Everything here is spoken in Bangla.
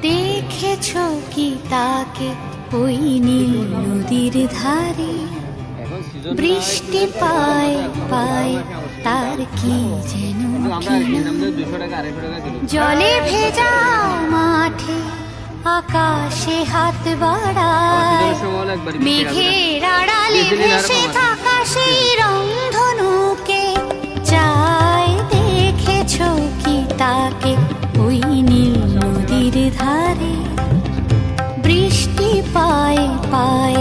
দেখেছো কি তাকে ওই নীল নদীর ধারে? বৃষ্টি পায় পায় তার কি যেন জলে ভেজা মাঠে আকাশে হাত বাড়ায়, মেঘের আড়ালে ভেসে থাকা সেই রংধনুকে চায়। দেখেছো কি তাকে ওই নীল নদীর ধারে? বৃষ্টি পায় পায়